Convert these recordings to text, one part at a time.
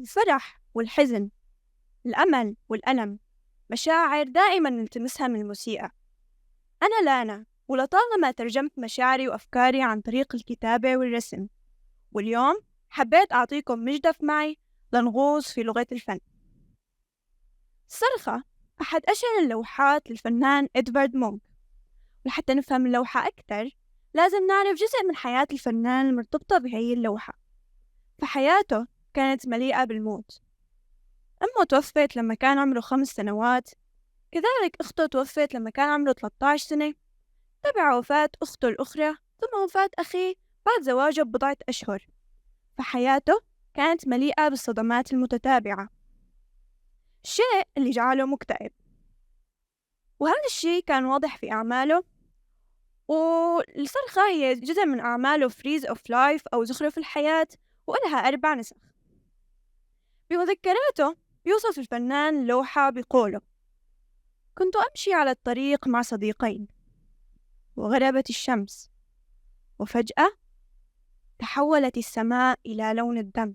الفرح والحزن، الأمل والألم، مشاعر دائما نلتمسها من الموسيقى. أنا لانا، ولطالما ترجمت مشاعري وأفكاري عن طريق الكتابة والرسم، واليوم حبيت أعطيكم مجدف معي لنغوص في لغة الفن. الصرخة أحد أشهر اللوحات للفنان إدوارد مونك، ولحتى نفهم اللوحة أكثر لازم نعرف جزء من حياة الفنان المرتبطة بهي اللوحة. فحياته كانت مليئة بالموت. أمه توفت لما كان عمره 5 سنوات، كذلك أخته توفت لما كان عمره 13 سنة، تبع وفاة أخته الأخرى ثم وفاة أخيه بعد زواجه ببضعة أشهر. فحياته كانت مليئة بالصدمات المتتابعة، الشيء اللي جعله مكتئب، وهذا الشيء كان واضح في أعماله. والصرخة هي جزء من أعماله Freeze of Life أو زخرف الحياة، ولها 4 نسخ. بمذكراته بيوصف الفنان اللوحة بقوله: كنت أمشي على الطريق مع صديقين، وغربت الشمس، وفجأة تحولت السماء إلى لون الدم،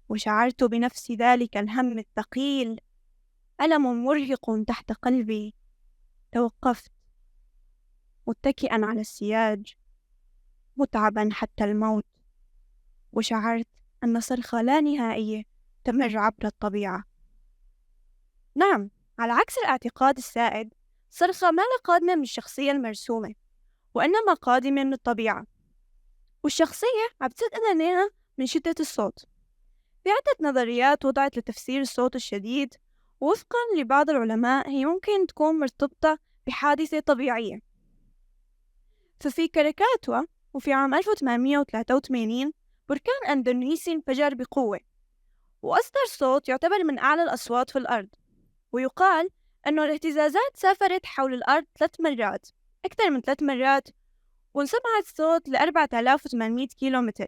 وشعرت بنفس ذلك الهم الثقيل، ألم مرهق تحت قلبي. توقفت متكئا على السياج، متعبا حتى الموت، وشعرت أن صرخة لا نهائية تمر عبر الطبيعة. نعم، على عكس الاعتقاد السائد، صرخة ما لا قادمة من الشخصية المرسومة، وإنما قادمة من الطبيعة، والشخصية عم تستأذن لنا من شدة الصوت. في عدة نظريات وضعت لتفسير الصوت الشديد، ووفقا لبعض العلماء هي ممكن تكون مرتبطة بحادثة طبيعية. ففي كاراكاتوا وفي عام 1883 بركان أندونيسي انفجر بقوة، وأصدر صوت يعتبر من أعلى الأصوات في الأرض، ويقال أنه الاهتزازات سافرت حول الأرض 3 مرات، أكثر من 3 مرات، وانسمعت صوت 4800 كيلومتر.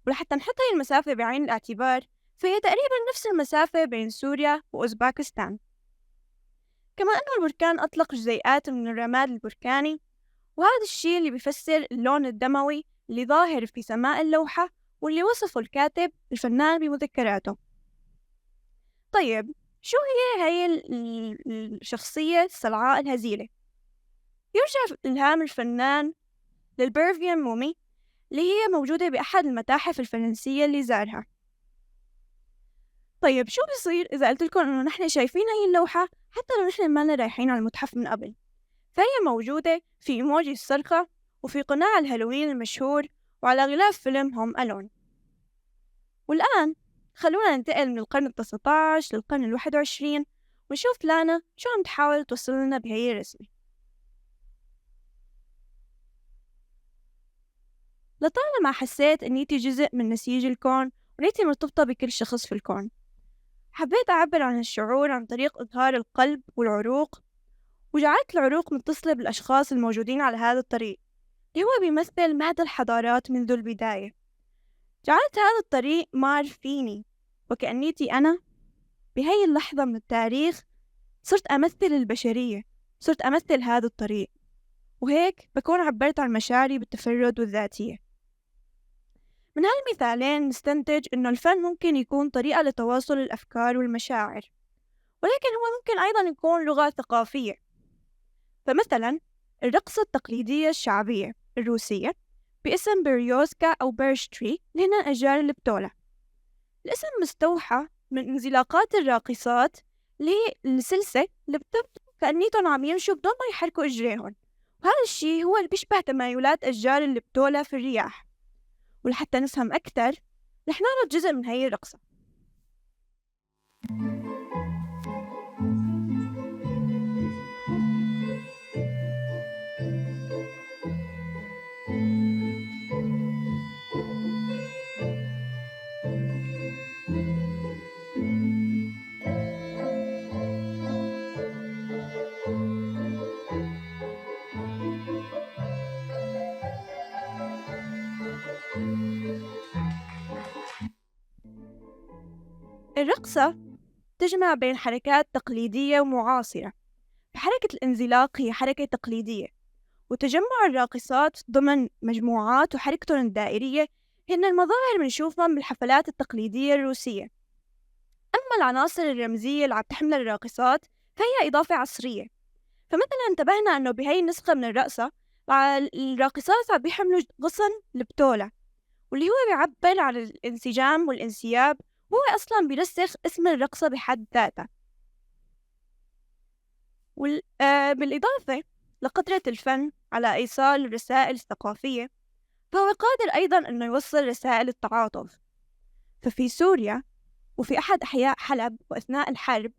ولحتى نحط هاي المسافة بعين الاعتبار، فهي تقريبا نفس المسافة بين سوريا وأوزباكستان. كما أن البركان أطلق جزيئات من الرماد البركاني، وهذا الشيء اللي بيفسر اللون الدموي اللي ظاهر في سماء اللوحة، واللي وصفه الكاتب الفنان بمذكراته. طيب، شو هي الشخصية الصلعاء الهزيلة؟ يرجع إلهام الفنان للبيرفيان مومي، اللي هي موجودة بأحد المتاحف الفرنسية اللي زارها. طيب، شو بيصير إذا قلت لكم إنه نحن شايفين هاي اللوحة حتى لو نحن ما رايحين على المتحف من قبل؟ فهي موجودة في إيموجي الصرخة، وفي قناع الهالوين المشهور، وعلى غلاف فيلم هوم ألون. والآن خلونا ننتقل من القرن 19 للقرن 21 ونشوف لانا شو عم تحاول توصل لنا بهي الرسمة. لطالما حسيت أنيتي جزء من نسيج الكون، ونيتي مرتبطة بكل شخص في الكون. حبيت أعبر عن الشعور عن طريق إظهار القلب والعروق، وجعلت العروق متصلة بالأشخاص الموجودين على هذا الطريق، اللي هو بيمثل مهد الحضارات منذ البداية. جعلت هذا الطريق مار فيني، وكأنيتي أنا بهي اللحظة من التاريخ صرت أمثل البشرية، صرت أمثل هذا الطريق، وهيك بكون عبرت عن مشاعري بالتفرد والذاتية. من هالمثالين نستنتج إنه الفن ممكن يكون طريقة لتواصل الأفكار والمشاعر، ولكن هو ممكن أيضا يكون لغة ثقافية. فمثلا الرقصة التقليدية الشعبية الروسية باسم بيريوزكا أو بيرشتري، اللي هن أشجار البتولة. الاسم مستوحى من انزلاقات الراقصات، اللي هي السلسة اللي بتبدو كأنيتهم عم يمشوا بدون ما يحركوا إجريهم، وهذا الشيء هو اللي بيشبه تمايلات أشجار البتولة في الرياح. ولحتى نفهم أكثر رح نعرض جزء من هاي الرقصة. الرقصة تجمع بين حركات تقليدية ومعاصرة. حركة الانزلاق هي حركة تقليدية، وتجمع الراقصات ضمن مجموعات وحركتهم الدائرية هن المظاهر بنشوفهم بالحفلات التقليدية الروسية، العناصر الرمزية اللي عم تحملها الراقصات فهي إضافة عصرية. فمثلا انتبهنا أنه بهاي النسخة من الرقصة الراقصات عم بيحملوا غصن البتولة، واللي هو بيعبر عن الانسجام والانسياب، وهو أصلا بيرسخ اسم الرقصة بحد ذاتها. بالإضافة لقدرة الفن على إيصال الرسائل الثقافية، فهو قادر أيضا أنه يوصل رسائل التعاطف. ففي سوريا وفي أحد أحياء حلب وأثناء الحرب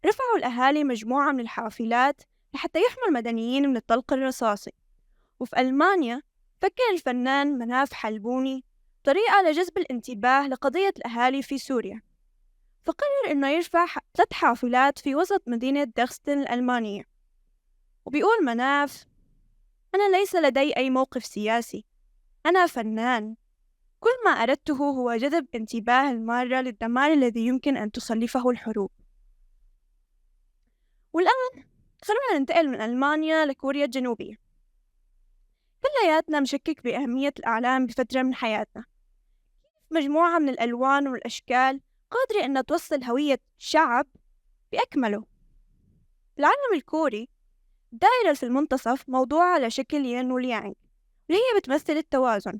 رفعوا الأهالي مجموعة من الحافلات لحتى يحموا المدنيين من الطلق الرصاصي. وفي ألمانيا فكر الفنان مناف حلبوني طريقة لجذب الانتباه لقضية الأهالي في سوريا، فقرر أنه يرفع 3 حافلات في وسط مدينة درغستن الألمانية. وبيقول مناف: أنا ليس لدي أي موقف سياسي، أنا فنان، كل ما أردته هو جذب انتباه المارة للدمار الذي يمكن أن تخلفه الحروب. والآن خلونا ننتقل من ألمانيا لكوريا الجنوبية. كلياتنا مشكك بأهمية الأعلام بفترة من حياتنا. مجموعة من الألوان والأشكال قادرة أن توصل هوية شعب بأكمله. العالم الكوري الدائرة في المنتصف موضوعة على شكل يين واليانغ، واللي هي بتمثل التوازن.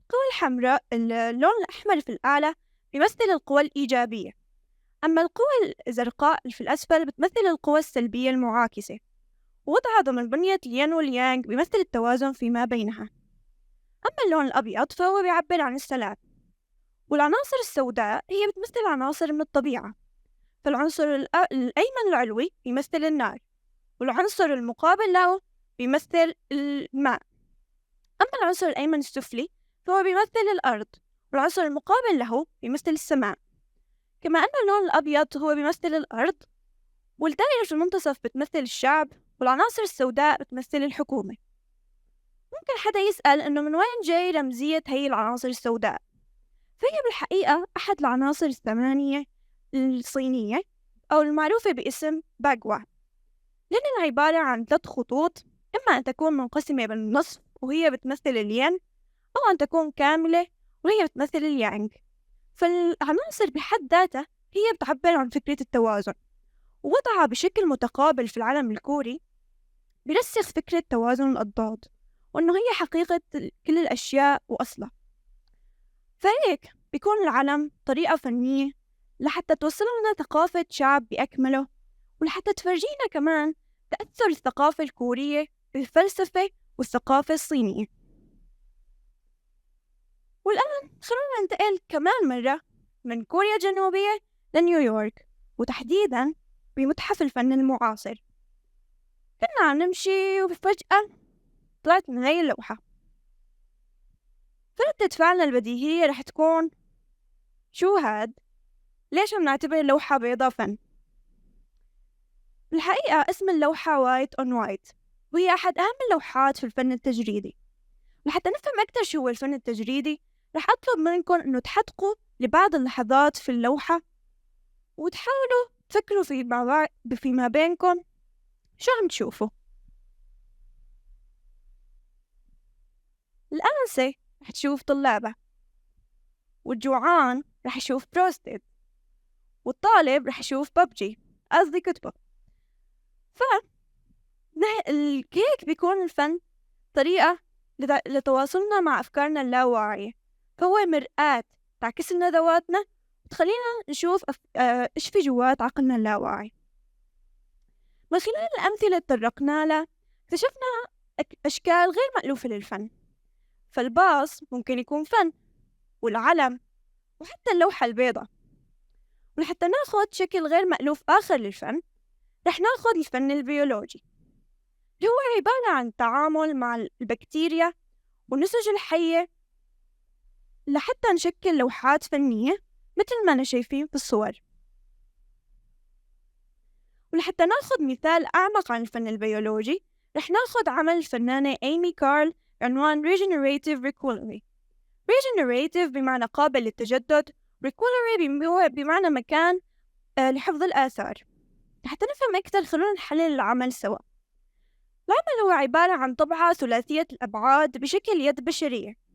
القوى الحمراء اللون الأحمر في الأعلى بيمثل القوى الإيجابية، أما القوى الزرقاء في الأسفل بتمثل القوى السلبية المعاكسة، ووضعها ضمن بنية الين واليانغ بيمثل التوازن فيما بينها. أما اللون الأبيض فهو بيعبر عن السلام، والعناصر السوداء هي بتمثل عناصر من الطبيعة. فالعنصر الأيمن العلوي بيمثل النار، والعنصر المقابل له بيمثل الماء. أما العنصر الأيمن السفلي فهو بيمثل الأرض، والعنصر المقابل له بيمثل السماء. كما أن اللون الأبيض هو بيمثل الأرض، والدائرة في المنتصف بتمثل الشعب، والعناصر السوداء بتمثل الحكومة. ممكن حدا يسأل إنه من وين جاي رمزية هي العناصر السوداء؟ فهي بالحقيقة أحد العناصر الثمانية الصينية أو المعروفة باسم باغوا، لأنها عبارة عن 3 خطوط، إما أن تكون منقسمة بالنصف وهي بتمثل الين، أو أن تكون كاملة وهي بتمثل اليانغ. فالعناصر بحد ذاتها هي بتعبر عن فكرة التوازن، ووضعها بشكل متقابل في العالم الكوري بيرسخ فكرة توازن الأضداد، وأنه هي حقيقة كل الأشياء وأصلها. فهيك بيكون العلم طريقة فنية لحتى توصل لنا ثقافة شعب بأكمله، ولحتى تفرجينا كمان تأثر الثقافة الكورية بالفلسفة والثقافة الصينية. والآن خلونا ننتقل كمان مرة من كوريا الجنوبية لنيويورك، وتحديداً بمتحف الفن المعاصر. كنا عم نمشي وفجأة طلعت من هاي اللوحة. فردة فعلنا البديهية رح تكون: شو هاد؟ ليش عم نعتبر اللوحة بيضة فن؟ بالحقيقة اسم اللوحة وايت أون وايت، وهي أحد أهم اللوحات في الفن التجريدي. لحتى نفهم أكتر شو هو الفن التجريدي رح أطلب منكم أنه تحدقوا لبعض اللحظات في اللوحة وتحاولوا تفكروا فيما بينكم شو عم تشوفوا. الآنسة رح تشوف طلابة، والجوعان رح يشوف بروستد، والطالب رح يشوف ببجي قصدي كتبه. هيك بيكون الفن طريقة لتواصلنا مع أفكارنا اللاواعية، فهو مرآة تعكس لنا ذواتنا وتخلينا نشوف إيش في جوات عقلنا اللاواعي. من خلال الأمثلة اللي تطرقنا لها اكتشفنا أشكال غير مألوفة للفن. فالباص ممكن يكون فن، والعلم، وحتى اللوحة البيضاء. ولحتى ناخد شكل غير مألوف آخر للفن رح ناخد الفن البيولوجي، اللي هو عبارة عن التعامل مع البكتيريا والنسج الحية لحتى نشكل لوحات فنية مثل ما أنا شايفين في الصور. ولحتى ناخد مثال أعمق عن الفن البيولوجي رح ناخد عمل الفنانة إيمي كارل عنوان Regenerative Recovery. Regenerative بمعنى قابل للتجدد، Recovery هو بمعنى مكان لحفظ الآثار. حتى نفهم أكثر خلونا نحلل العمل سوا. العمل هو عبارة عن طبعة ثلاثية الأبعاد بشكل يد بشرية.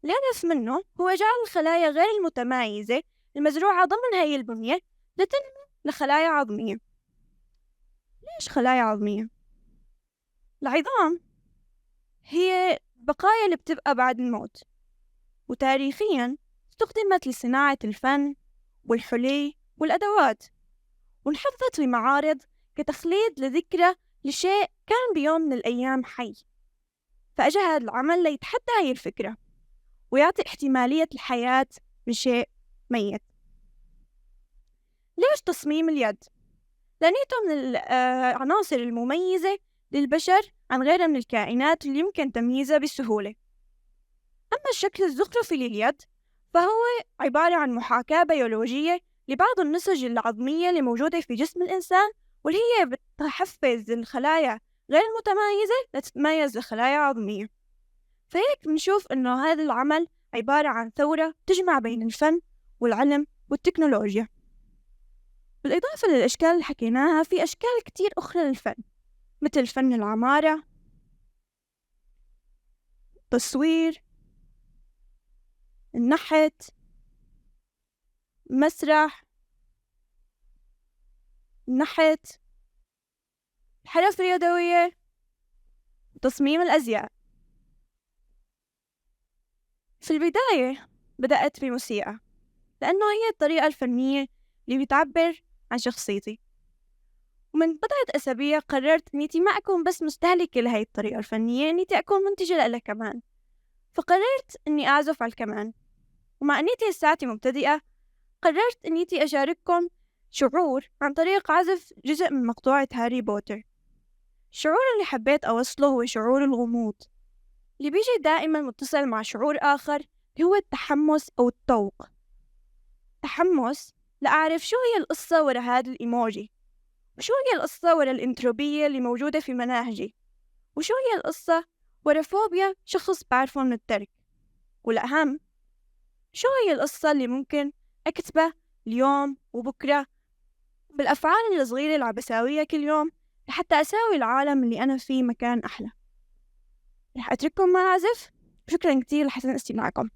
الهدف منه هو جعل الخلايا غير المتمايزة المزروعة ضمن هاي البنية لتنمو لخلايا عظمية. ليش خلايا عظمية؟ العظام هي بقايا اللي بتبقى بعد الموت، وتاريخياً استخدمت لصناعة الفن والحلي والأدوات، وانحفظت في معارض كتخليد لذكرى لشيء كان بيوم من الأيام حي. فأجى هذا العمل ليتحدى هاي الفكرة ويعطي احتمالية الحياة بشيء ميت. ليش تصميم اليد؟ لأنيته من العناصر المميزة للبشر عن غيرها من الكائنات اللي يمكن تمييزها بسهولة. أما الشكل الزخرفي لليد فهو عبارة عن محاكاة بيولوجية لبعض النسج العظمية اللي موجودة في جسم الإنسان، واللي هي بتحفز الخلايا غير المتميزة لتتميز لخلايا عظمية. فهيك بنشوف إنه هذا العمل عبارة عن ثورة تجمع بين الفن والعلم والتكنولوجيا. بالإضافة للأشكال اللي حكيناها، في أشكال كتير أخرى للفن، مثل فن العمارة، التصوير، النحت، مسرح، النحت، الحرف اليدوية، وتصميم الأزياء. في البداية بدأت بموسيقى، لأنه هي الطريقة الفنية اللي بتعبر عن شخصيتي، ومن بضعة أسابيع قررت إني ما أكون بس مستهلكة لهي الطريقة الفنية، إني أكون منتجة لها كمان. فقررت إني أعزف على الكمان، ومع أنيتي لساتي مبتدئة قررت أنيتي أشارككم شعور عن طريق عزف جزء من مقطوعة هاري بوتر. الشعور اللي حبيت أوصله هو شعور الغموض، اللي بيجي دائما متصل مع شعور آخر اللي هو التحمس أو التوق. تحمس لأعرف شو هي القصة ورا هذا الإيموجي، وشو هي القصة ورا الإنتروبية اللي موجودة في مناهجي، وشو هي القصة ورا فوبيا شخص بعرفه من الترك، والأهم شو هي القصة اللي ممكن أكتبها اليوم وبكرة بالأفعال الصغيرة اللي عم بساويها كل يوم لحتى أساوي العالم اللي أنا فيه مكان أحلى. رح أترككم مع العزف. شكرا كتير لحسن استماعكم.